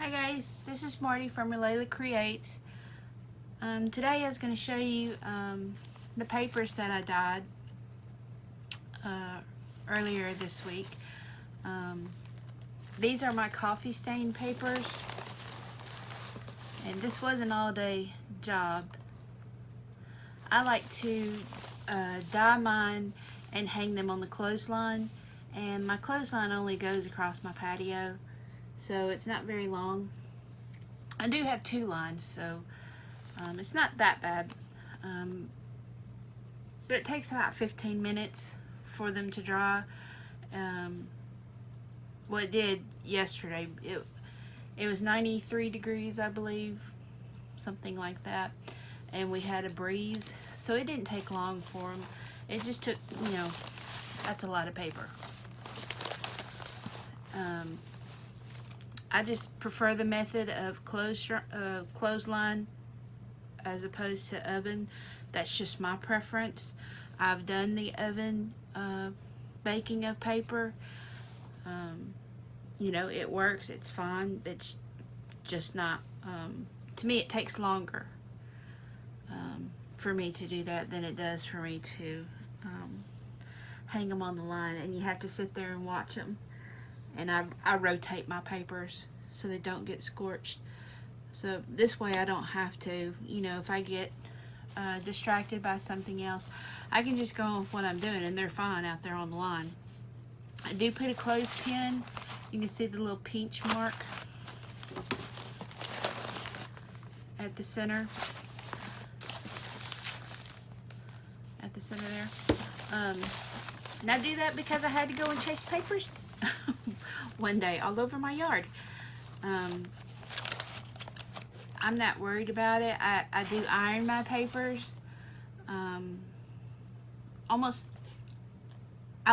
Hi guys, this is Marty from Ralayla Creates. Today I was going to show you the papers that I dyed earlier this week. These are my coffee stain papers, and this was an all-day job. I like to dye mine and hang them on the clothesline, and my clothesline only goes across my patio, so it's not very long. I do have two lines, so it's not that bad, but it takes about 15 minutes for them to dry. Well, it did yesterday. It was 93 degrees, I believe, something like that, and we had a breeze, so it didn't take long for them. It just took, that's a lot of paper. I just prefer the method of clothesline as opposed to oven. That's just my preference. I've done the oven baking of paper. It works. It's fine. It's just not, to me it takes longer for me to do that than it does for me to hang them on the line, and you have to sit there and watch them. And I rotate my papers so they don't get scorched. So this way I don't have to, if I get distracted by something else, I can just go on with what I'm doing, and they're fine out there on the line. I do put a clothespin. You can see the little pinch mark at the center. At the center there. And I do that because I had to go and chase papers one day all over my yard. I'm not worried about it. I do iron my papers. I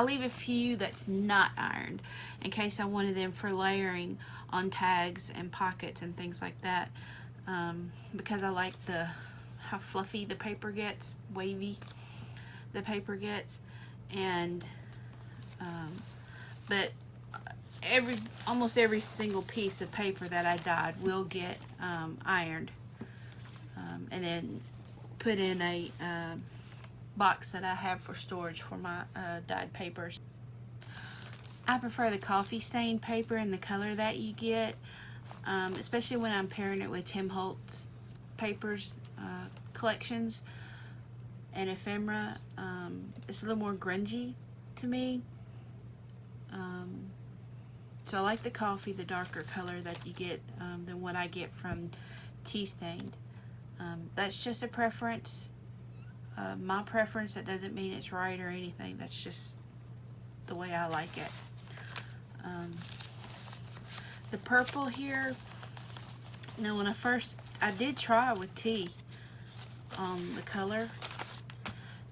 leave a few that's not ironed in case I wanted them for layering on tags and pockets and things like that, because I like how fluffy the paper gets, wavy the paper gets. And but almost every single piece of paper that I dyed will get ironed, and then put in a box that I have for storage for my dyed papers. I prefer the coffee stain paper and the color that you get, especially when I'm pairing it with Tim Holtz papers collections and ephemera. It's a little more grungy to me. So I like the coffee, the darker color that you get than what I get from tea stained. That's just a preference. My preference. That doesn't mean it's right or anything. That's just the way I like it. The purple here, now when I did try with tea the color,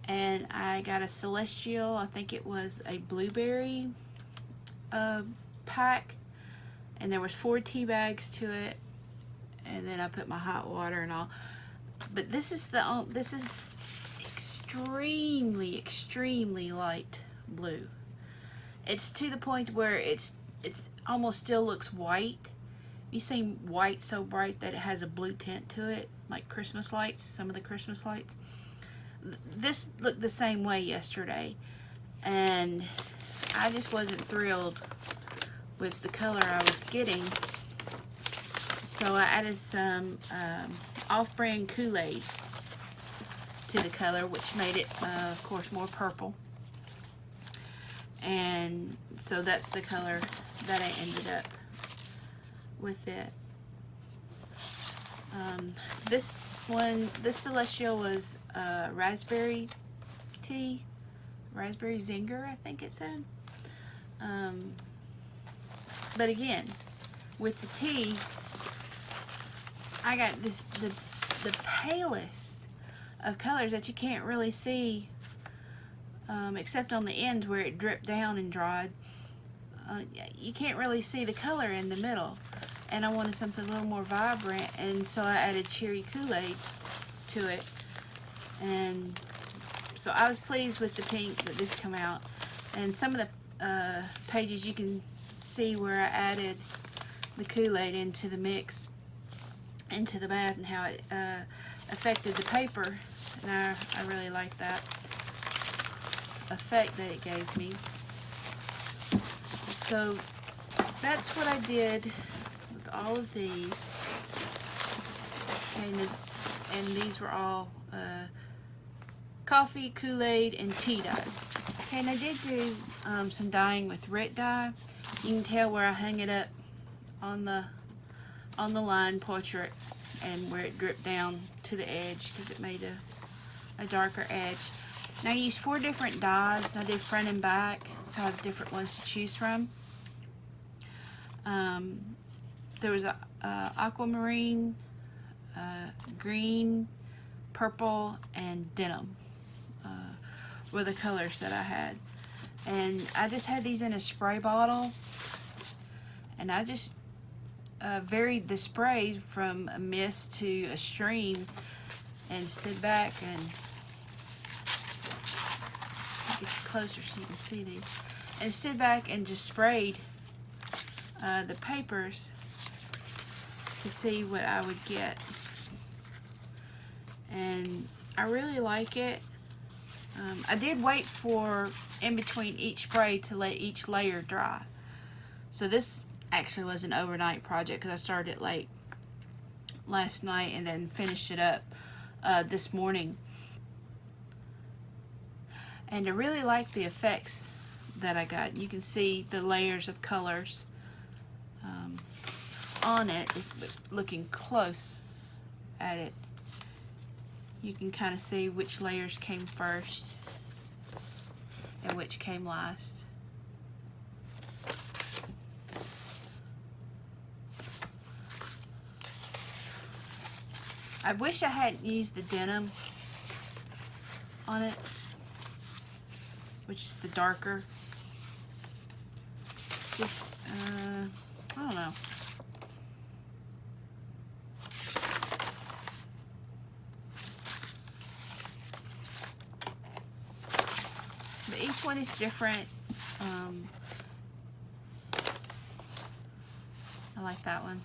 and I got a celestial, I think it was a blueberry pack, and there was 4 tea bags to it, and then I put my hot water and all. But this is extremely light blue. It's to the point where it's almost still looks white. You see white so bright that it has a blue tint to it, like Christmas lights, some of the Christmas lights. This looked the same way yesterday, and I just wasn't thrilled with the color I was getting, so I added some off-brand Kool-Aid to the color, which made it of course more purple, and so that's the color that I ended up with it. This celestial was raspberry tea, raspberry zinger, I think it said. But again, with the tea, I got the palest of colors that you can't really see, except on the ends where it dripped down and dried. You can't really see the color in the middle, and I wanted something a little more vibrant, and so I added cherry Kool-Aid to it, and so I was pleased with the pink that this came out. And some of the pages you can see where I added the Kool-Aid into the mix, into the bath, and how it affected the paper. And I really like that effect that it gave me. So that's what I did with all of these. And these were all coffee, Kool-Aid, and tea dye. Okay, and I did do some dyeing with Rit dye. You can tell where I hung it up on the line portrait, and where it dripped down to the edge because it made a darker edge. Now I used 4 different dyes, and I did front and back, so I have different ones to choose from. There was a aquamarine, green, purple, and denim were the colors that I had. And I just had these in a spray bottle, and I just varied the spray from a mist to a stream, and stood back and get you closer so you can see these, and stood back and just sprayed the papers to see what I would get. And I really like it. I did wait for in between each spray to let each layer dry. So this actually was an overnight project because I started it late last night and then finished it up this morning. And I really like the effects that I got. You can see the layers of colors on it. Looking close at it, you can kind of see which layers came first and which came last. I wish I hadn't used the denim on it, which is the darker. Just, I don't know. But each one is different. I like that one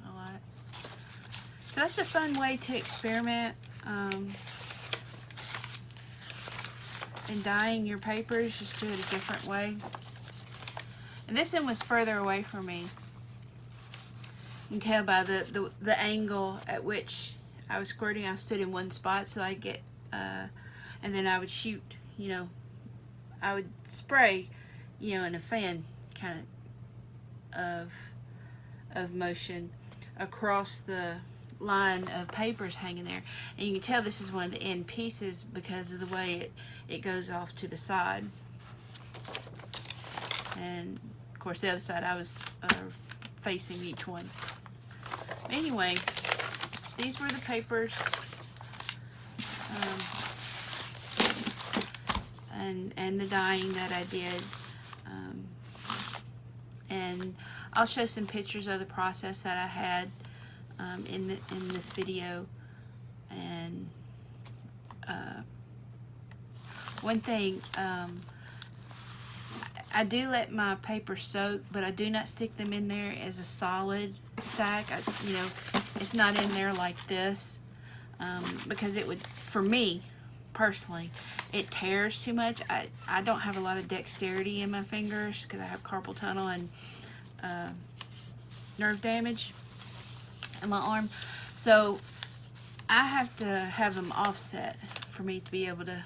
a lot. So that's a fun way to experiment in dyeing your papers. Just do it a different way. And this one was further away from me. You can tell by the angle at which I was squirting. I stood in one spot so I get, and then I would shoot, you know, I would spray, you know, in a fan kind of motion across the line of papers hanging there. And you can tell this is one of the end pieces because of the way it goes off to the side. And of course the other side I was facing each one. Anyway, these were the papers, and the dyeing that I did, and I'll show some pictures of the process that I had in this video. And one thing, I do let my paper soak, but I do not stick them in there as a solid stack. You know, it's not in there like this, because it would, for me personally, it tears too much. I don't have a lot of dexterity in my fingers because I have carpal tunnel and nerve damage in my arm, so I have to have them offset for me to be able to,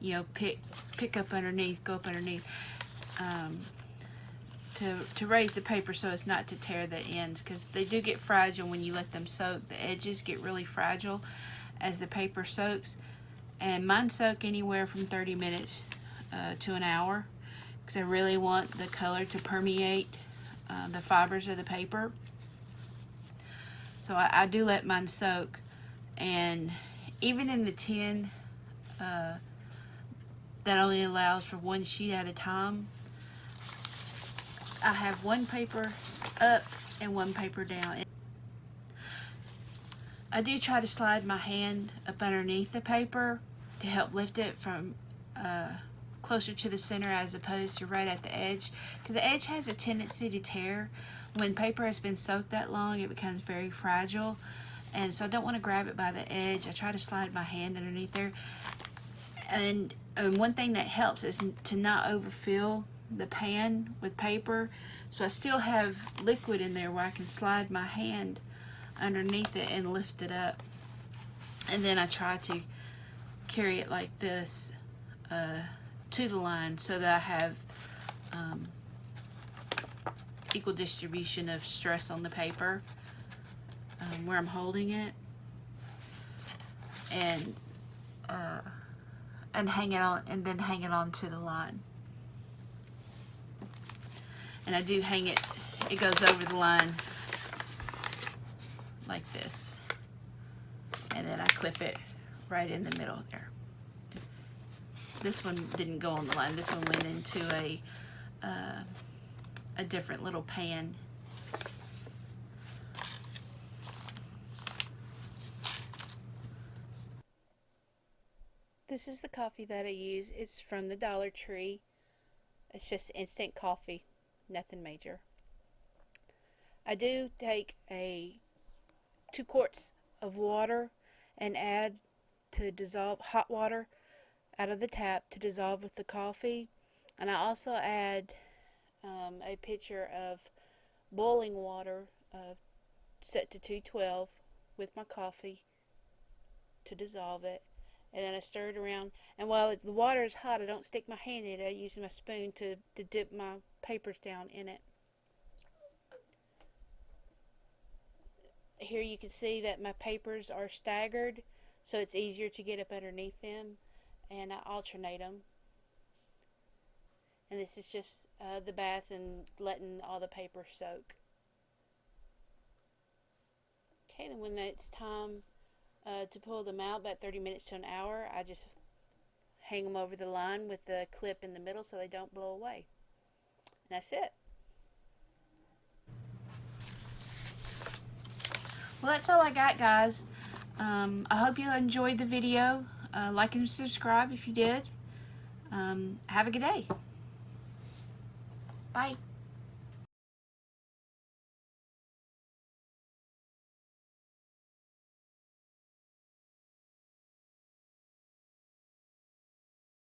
you know, pick up underneath, go up underneath, to raise the paper so as not to tear the ends, because they do get fragile when you let them soak. The edges get really fragile as the paper soaks, and mine soak anywhere from 30 minutes to an hour because I really want the color to permeate the fibers of the paper. So I do let mine soak, and even in the tin that only allows for one sheet at a time, I have one paper up and one paper down. I do try to slide my hand up underneath the paper to help lift it from closer to the center as opposed to right at the edge, because the edge has a tendency to tear. When paper has been soaked that long, it becomes very fragile, and so I don't want to grab it by the edge. I try to slide my hand underneath there, and one thing that helps is to not overfill the pan with paper, so I still have liquid in there where I can slide my hand underneath it and lift it up. And then I try to carry it like this to the line so that I have equal distribution of stress on the paper where I'm holding it, and hang it on, and then hang it onto the line. And I do hang it, it goes over the line like this, and then I clip it right in the middle there. This one didn't go on the line. This one went into a different little pan. This is the coffee that I use. It's from the Dollar Tree. It's just instant coffee, nothing major. I do take 2 quarts of water and add to dissolve hot water out of the tap to dissolve with the coffee, and I also add a pitcher of boiling water set to 212 with my coffee to dissolve it, and then I stir it around. And while the water is hot, I don't stick my hand in it. I use my spoon to dip my papers down in it. Here you can see that my papers are staggered, so it's easier to get up underneath them, and I alternate them. And this is just the bath and letting all the paper soak. Okay, then when it's time to pull them out, about 30 minutes to an hour, I just hang them over the line with the clip in the middle so they don't blow away. And that's it. Well, that's all I got, guys. I hope you enjoyed the video. Like and subscribe if you did. Have a good day. Bye.